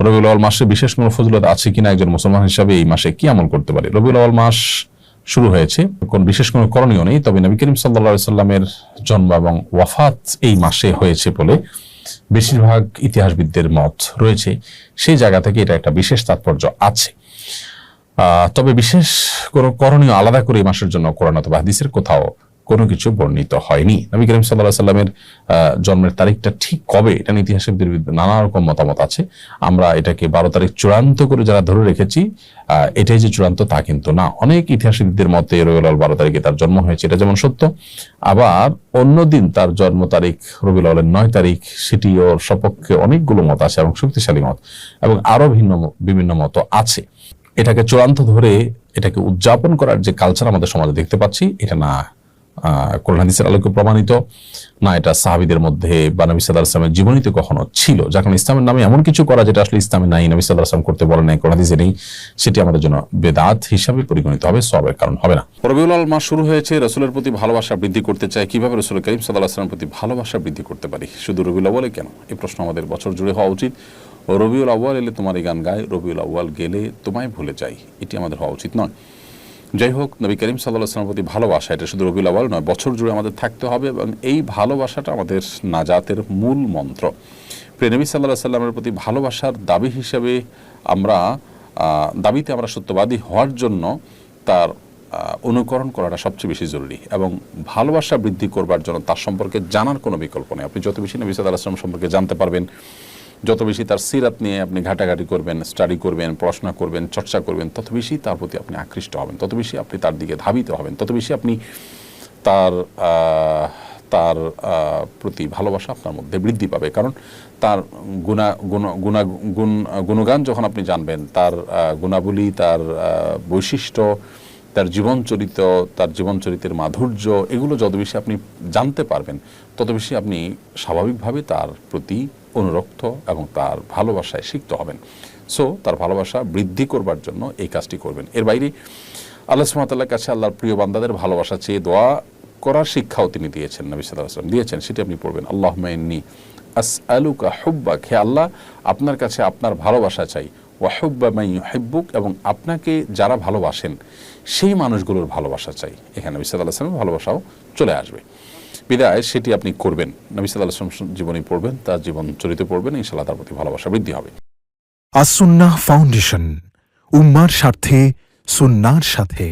রবিউল আউয়াল মাসে বিশেষ কোনো ফজিলত আছে কিনা একজন মুসলমান হিসাবে এই মাসে কি আমল করতে পারে? রবিউল আউয়াল মাস শুরু হয়েছে, কোন বিশেষ কোনো করণীয় নেই, তবে নবী করিম সাল্লাল্লাহু আলাইহি সাল্লামের জন্ম এবং ওয়াফাত এই মাসে হয়েছে বলে বেশিরভাগ ইতিহাসবিদদের মত রয়েছে। সেই জায়গা থেকে এটা একটা বিশেষ তাৎপর্য আছে। তবে বিশেষ কোনো করণীয় আলাদা করে এই মাসের জন্য কোরআন অথবা হাদিসের কোথাও কোনো কিছু বর্ণিত হয়নি। নবী করিম সাল্লাল্লাহু আলাইহি সাল্লামের জন্মের তারিখটা ঠিক কবে, এটা নিয়ে ইতিহাসবিদদের নানা রকম মতামত আছে। আমরা এটাকে 12 তারিখ চূড়ান্ত করে যারা ধরে রেখেছি, এটাই যে চূড়ান্ত তা কিন্তু না। অনেক ইতিহাসবিদদের মতে রবিউল আউয়াল 12 তারিখে তার জন্ম হয়েছে, এটা যেমন সত্য, আবার অন্যদিন তার জন্ম তারিখ রবিউল আউয়ালের 9 তারিখ, সেটি ওর সপক্ষে অনেকগুলো মত আছে এবং শক্তিশালী মত, এবং আরো বিভিন্ন মত আছে। এটাকে চূড়ান্ত ধরে এটাকে উদযাপন করার যে কালচার আমাদের সমাজে দেখতে পাচ্ছি, এটা না কোরআন হাদিসের আলোকে প্রমাণিত, না এটা সাহাবীদের মধ্যে বা নবী সাল্লাল্লাহু আলাইহি ওয়াসাল্লামের জীবনীতে কখনো ছিল। যখন ইসলামের নামে এমন কিছু করা যেটা আসলে ইসলামে নাই, নবী সাল্লাল্লাহু আলাইহি ওয়াসাল্লাম করতে বলেন নাই, কোরআন হাদিসে নেই, সেটি আমাদের জন্য বেদাত হিসাবে পরিগণিত হবে, সওয়াবের কারণ হবে না। রবিউল আউয়াল মাস শুরু হয়েছে, রাসূলের প্রতি ভালোবাসা বৃদ্ধি করতে চাই, কিভাবে রাসূল করিম সাল্লাল্লাহু আলাইহি ওয়াসাল্লামের প্রতি ভালোবাসা বৃদ্ধি করতে পারি? শুধু রবিউল আউয়ালে কেন, এই প্রশ্ন আমাদের বছর জুড়ে হওয়া উচিত। রবিউল আউয়াল এলে তোমারই গান গায়, রবিউল আউয়াল গেলে তোমায় ভুলে যাই, এটি আমাদের হওয়া উচিত নয়। যাই হোক, নবী করিম সাল্লাল্লাহু আলাইহি ওয়াসাল্লামের প্রতি ভালোবাসা এটা শুধু রবিউল আউয়াল নয়, বছর জুড়ে আমাদের থাকতে হবে, এবং এই ভালোবাসাটা আমাদের নাজাতের মূল মন্ত্র। প্রিয় নবী সাল্লাল্লাহু আলাইহি ওয়াসাল্লামের প্রতি ভালোবাসার দাবি হিসেবে দাবিতে আমরা সত্যবাদী হওয়ার জন্য তার অনুকরণ করাটা সবচেয়ে বেশি জরুরি, এবং ভালোবাসা বৃদ্ধি করবার জন্য তার সম্পর্কে জানার কোনো বিকল্প নেই। আপনি যত বেশি নবী সাল্লাল্লাহু আলাইহি ওয়াসাল্লাম সম্পর্কে জানতে পারবেন, যত বেশি তার সিরাত নিয়ে আপনি ঘাটাঘাটি করবেন, স্টাডি করবেন, পড়াশোনা করবেন, চর্চা করবেন, তত বেশি তার প্রতি আপনি আকৃষ্ট হবেন, তত বেশি আপনি তার দিকে ধাবিত হবেন, তত বেশি আপনি তার প্রতি ভালোবাসা আপনার মধ্যে বৃদ্ধি পাবে। কারণ তার গুণগান যখন আপনি জানবেন, তার গুণাবলী, তার বৈশিষ্ট্য, তার জীবনচরিতের মাধুর্য, এগুলো যত বেশি আপনি জানতে পারবেন, তত বেশি আপনি স্বাভাবিকভাবে তার প্রতি অনুরক্ত এবং তার ভালোবাসায় সিক্ত হবেন। সো তার ভালোবাসা বৃদ্ধি করবার জন্য এই কাজটি করবেন। এর বাইরে আল্লাহ সুবহানাহু ওয়া তাআলার কাছে আল্লাহর প্রিয় বান্দাদের ভালোবাসা চেয়ে দোয়া করার শিক্ষাও তিনি দিয়েছেন, নবী সাল্লাল্লাহু আলাইহি ওয়াসাল্লাম দিয়েছেন, সেটি আপনি পড়বেন। আল্লাহুম্মা ইন্নী আসআলুকা হুব্বাক, হে আল্লাহ আপনার কাছে আপনার ভালোবাসা চাই, ওয়া হুব্বা মান ইউহিব্বুক, এবং আপনাকে যারা ভালোবাসেন সেই মানুষগুলোর ভালোবাসা চাই। এখানে নবী সাল্লাল্লাহু আলাইহি ওয়াসাল্লামের ভালোবাসাও চলে আসবে। বিদায় সেটি আপনি করবেন, নবী সাল্লাল্লাহু আলাইহি ওয়াসাল্লাম জীবনী পড়বেন, তার জীবন চরিত্র পড়বেন, ইনশাআল্লাহ তার প্রতি ভালোবাসা বৃদ্ধি হবে। আস-সুন্নাহ ফাউন্ডেশন, উম্মার স্বার্থে সুন্নাহর সাথে।